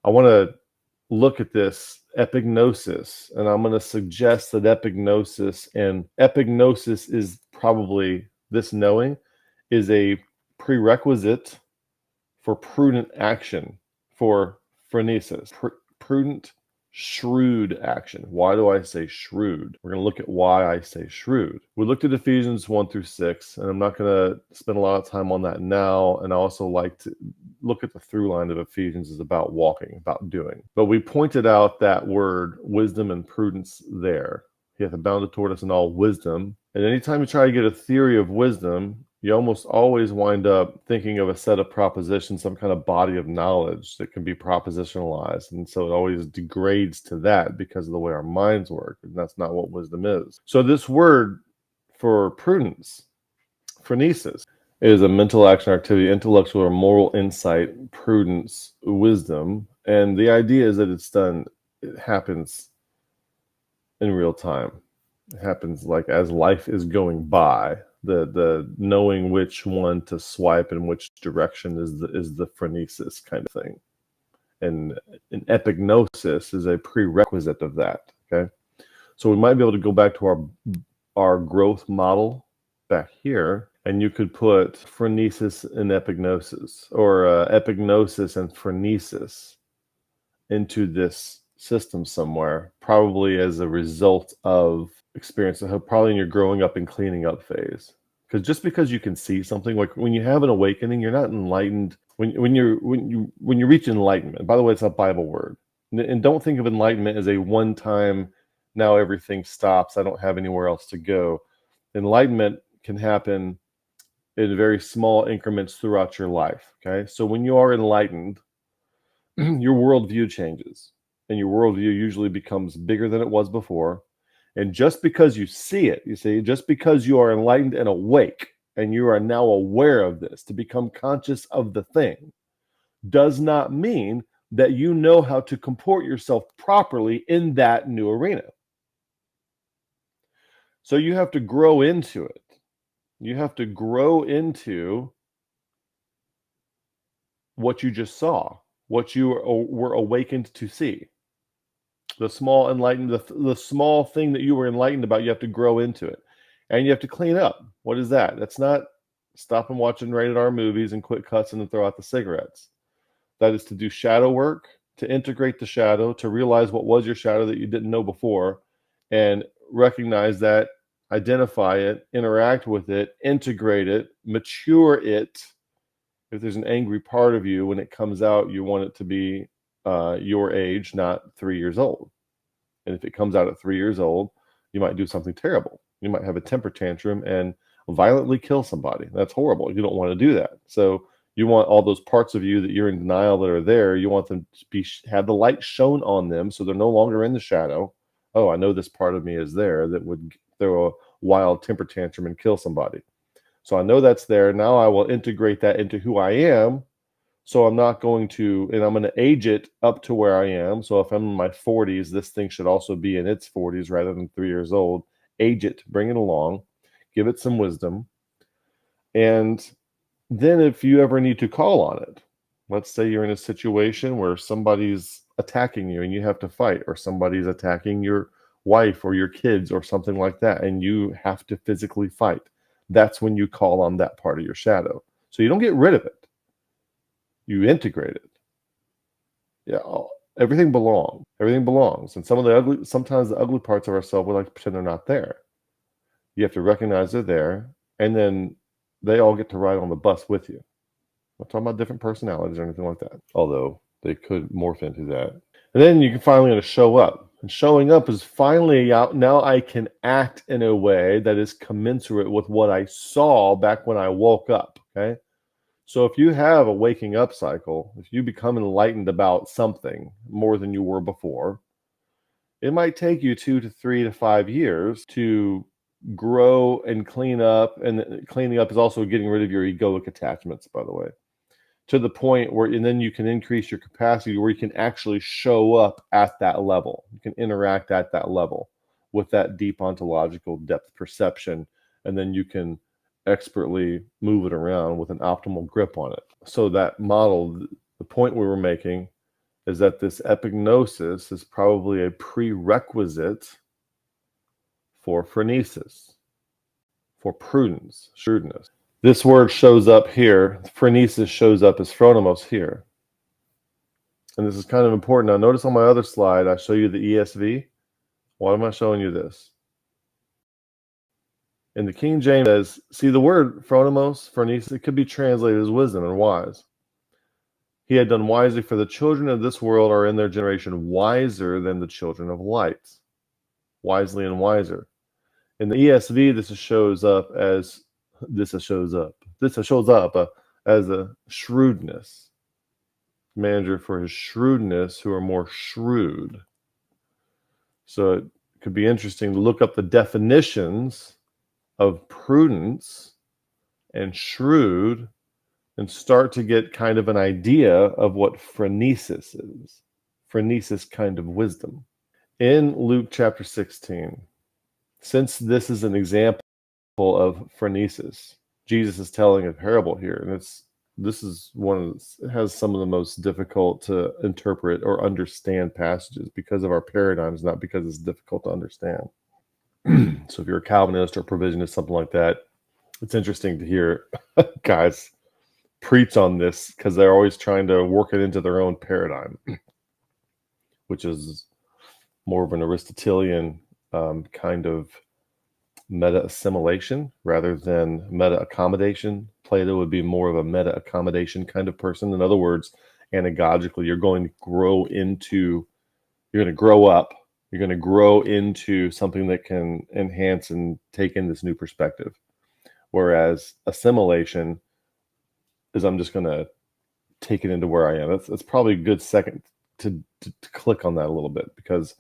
I want to look at this epignosis, and I'm going to suggest that epignosis is probably, this knowing is a prerequisite for prudent action, for phronesis, prudent, shrewd action. Why do I say shrewd? We're going to look at why I say shrewd. We looked at Ephesians 1 through 6, and I'm not going to spend a lot of time on that now. And I also like to look at the through line of Ephesians is about walking, about doing. But we pointed out that word wisdom and prudence there. He hath abounded toward us in all wisdom. And anytime you try to get a theory of wisdom, you almost always wind up thinking of a set of propositions, some kind of body of knowledge that can be propositionalized. And so it always degrades to that because of the way our minds work. And that's not what wisdom is. So this word for prudence, phronesis, is a mental action activity, intellectual or moral insight, prudence, wisdom. And the idea is that it happens in real time. It happens like as life is going by. The knowing which one to swipe and which direction is the phronesis kind of thing. And an epignosis is a prerequisite of that. Okay. So we might be able to go back to our growth model back here, and you could put phronesis and epignosis, or epignosis and phronesis into this system somewhere, probably as a result of experience, probably in your growing up and cleaning up phase. Because just because you can see something, like when you have an awakening, you're not enlightened. When you reach enlightenment, by the way, it's a Bible word, and don't think of enlightenment as a one-time, now everything stops, I don't have anywhere else to go. Enlightenment can happen in very small increments throughout your life. Okay, so when you are enlightened, your worldview changes, and your worldview usually becomes bigger than it was before. And just because you see it, you see, just because you are enlightened and awake, and you are now aware of this, to become conscious of the thing, does not mean that you know how to comport yourself properly in that new arena. So you have to grow into it. You have to grow into what you just saw, what you were awakened to see. The small enlightened, the small thing that you were enlightened about, you have to grow into it. And you have to clean up. What is that? That's not stopping watching rated R movies and quit cussing and throw out the cigarettes. That is to do shadow work, to integrate the shadow, to realize what was your shadow that you didn't know before, and recognize that, identify it, interact with it, integrate it, mature it. If there's an angry part of you, when it comes out, you want it to be your age, not 3 years old. And if it comes out at 3 years old, you might do something terrible. You might have a temper tantrum and violently kill somebody. That's horrible. You don't want to do that. So you want all those parts of you that you're in denial that are there, you want them to have the light shown on them so they're no longer in the shadow. Oh, I know this part of me is there that would throw a wild temper tantrum and kill somebody. So I know that's there. Now I will integrate that into who I am. So I'm not going to, and I'm going to age it up to where I am. So if I'm in my 40s, this thing should also be in its 40s rather than 3 years old. Age it, bring it along, give it some wisdom. And then if you ever need to call on it, let's say you're in a situation where somebody's attacking you and you have to fight, or somebody's attacking your wife or your kids or something like that, and you have to physically fight. That's when you call on that part of your shadow. So you don't get rid of it. You integrate it. Yeah, everything belongs. Everything belongs. And sometimes the ugly parts of ourselves, we like to pretend they're not there. You have to recognize they're there, and then they all get to ride on the bus with you. I'm not talking about different personalities or anything like that, although they could morph into that. And then you can finally show up. And showing up is finally out. Now I can act in a way that is commensurate with what I saw back when I woke up. Okay. So if you have a waking up cycle, if you become enlightened about something more than you were before, it might take you 2 to 3 to 5 years to grow and clean up. And cleaning up is also getting rid of your egoic attachments, by the way, to the point where, and then you can increase your capacity where you can actually show up at that level. You can interact at that level with that deep ontological depth perception, and then you can expertly move it around with an optimal grip on it. So that model, the point we were making is that this epignosis is probably a prerequisite for phronesis, for prudence, shrewdness. This word shows up here. Phronesis shows up as phronimos here. And this is kind of important. Now, notice on my other slide, I show you the ESV. Why am I showing you this? In the King James, it says, see the word phronimos, phronesis, it could be translated as wisdom and wise. He had done wisely, for the children of this world are in their generation wiser than the children of light. Wisely and wiser. In the ESV, this shows up as a shrewdness. Manager for his shrewdness, who are more shrewd. So it could be interesting to look up the definitions of prudence and shrewd and start to get kind of an idea of what phronesis is. Phronesis, kind of wisdom. In Luke chapter 16, since this is an example of phronesis, Jesus is telling a parable here, and it has some of the most difficult to interpret or understand passages because of our paradigms, not because it's difficult to understand. So if you're a Calvinist or provisionist, something like that, it's interesting to hear guys preach on this because they're always trying to work it into their own paradigm, which is more of an Aristotelian kind of meta-assimilation rather than meta-accommodation. Plato would be more of a meta-accommodation kind of person. In other words, anagogically, you're going to grow into something that can enhance and take in this new perspective. Whereas assimilation is, I'm just going to take it into where I am. It's probably a good second to click on that a little bit, because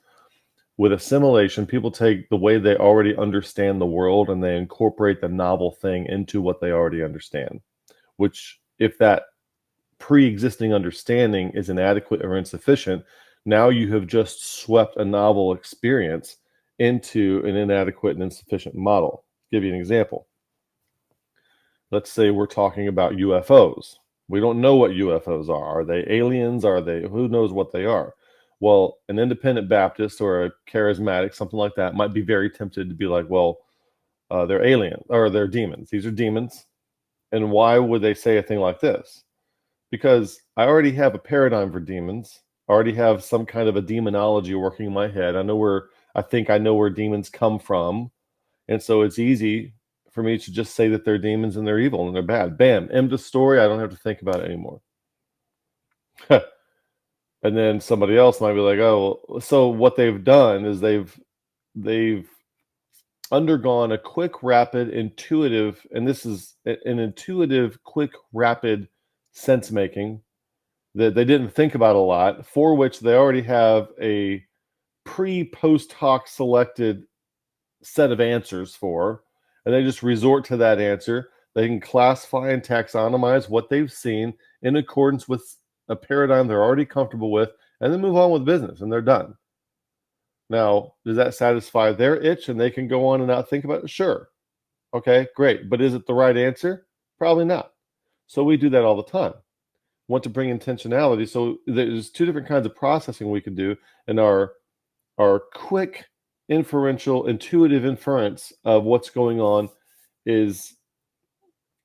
with assimilation, people take the way they already understand the world and they incorporate the novel thing into what they already understand, which, if that pre-existing understanding is inadequate or insufficient, now you have just swept a novel experience into an inadequate and insufficient model. I'll give you an example. Let's say we're talking about UFOs. We don't know what UFOs are. Are they aliens? Who knows what they are? Well, an independent Baptist or a charismatic, something like that, might be very tempted to be like, well, they're aliens or they're demons. These are demons. And why would they say a thing like this? Because I already have a paradigm for demons. I already have some kind of a demonology working in my head. I think I know where demons come from. And so it's easy for me to just say that they're demons and they're evil and they're bad. Bam, end of story. I don't have to think about it anymore. And then somebody else might be like, oh, so what they've done is they've undergone a quick, rapid, intuitive, and this is an intuitive, quick, rapid sense making that they didn't think about a lot, for which they already have a pre-post hoc selected set of answers for, and they just resort to that answer. They can classify and taxonomize what they've seen in accordance with a paradigm they're already comfortable with, and then move on with business, and they're done. Now, does that satisfy their itch and they can go on and not think about it? Sure. Okay, great. But is it the right answer? Probably not. So we do that all the time. Want to bring intentionality. So there's two different kinds of processing we can do, and our quick, inferential, intuitive inference of what's going on is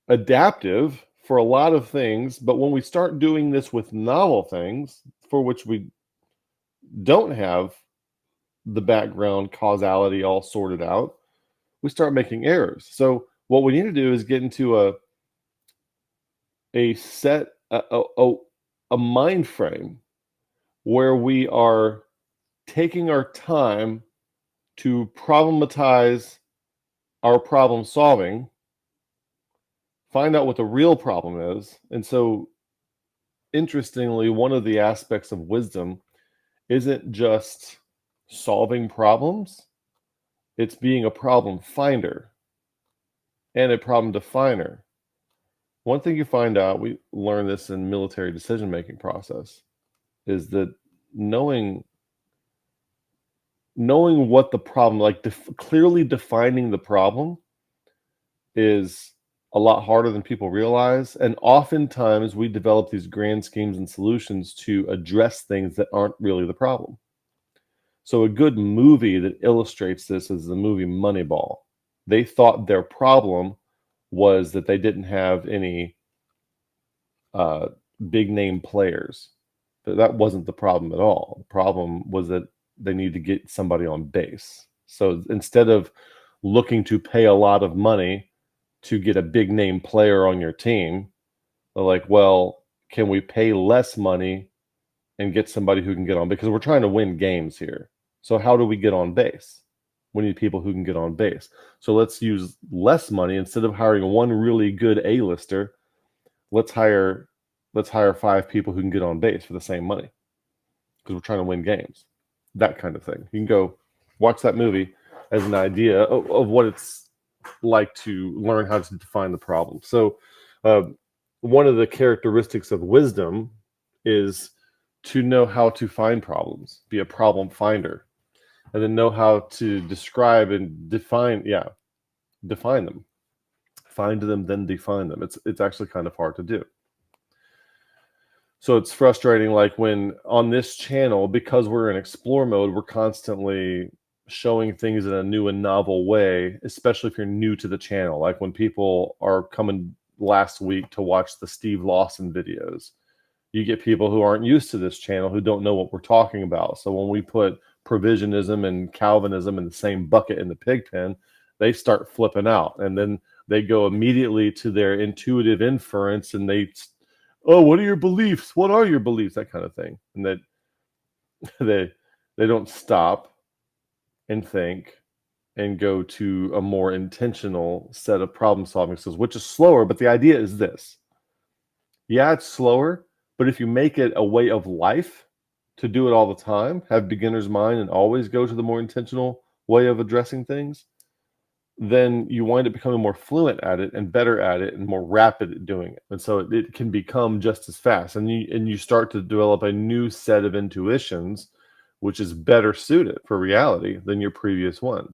adaptive for a lot of things. But when we start doing this with novel things for which we don't have the background causality all sorted out, we start making errors. So what we need to do is get into a mind frame where we are taking our time to problematize our problem solving, find out what the real problem is. And so, interestingly, one of the aspects of wisdom isn't just solving problems, it's being a problem finder and a problem definer. One thing you find out, we learn this in military decision-making process, is that knowing what the problem, like clearly defining the problem, is a lot harder than people realize. And oftentimes we develop these grand schemes and solutions to address things that aren't really the problem. So a good movie that illustrates this is the movie Moneyball. They thought their problem was that they didn't have any big name players. But that wasn't the problem at all. The problem was that they need to get somebody on base. So instead of looking to pay a lot of money to get a big name player on your team, they're like, well, can we pay less money and get somebody who can get on? Because we're trying to win games here. So how do we get on base? We need people who can get on base. So let's use less money. Instead of hiring one really good A-lister, let's hire 5 people who can get on base for the same money, because we're trying to win games. That kind of thing. You can go watch that movie as an idea of what it's like to learn how to define the problem. So one of the characteristics of wisdom is to know how to find problems, be a problem finder, and then know how to describe and define them. Find them, then define them. It's actually kind of hard to do. So it's frustrating, like when on this channel, because we're in explore mode, we're constantly showing things in a new and novel way, especially if you're new to the channel. Like when people are coming last week to watch the Steve Lawson videos, you get people who aren't used to this channel who don't know what we're talking about. So when we put provisionism and Calvinism in the same bucket in the pig pen, they start flipping out, and then they go immediately to their intuitive inference, and oh, what are your beliefs? What are your beliefs? That kind of thing. And that they don't stop and think and go to a more intentional set of problem solving skills, which is slower. But the idea is this. Yeah, it's slower, but if you make it a way of life to do it all the time, have beginner's mind and always go to the more intentional way of addressing things, then you wind up becoming more fluent at it and better at it and more rapid at doing it. And so it can become just as fast. And you start to develop a new set of intuitions, which is better suited for reality than your previous one.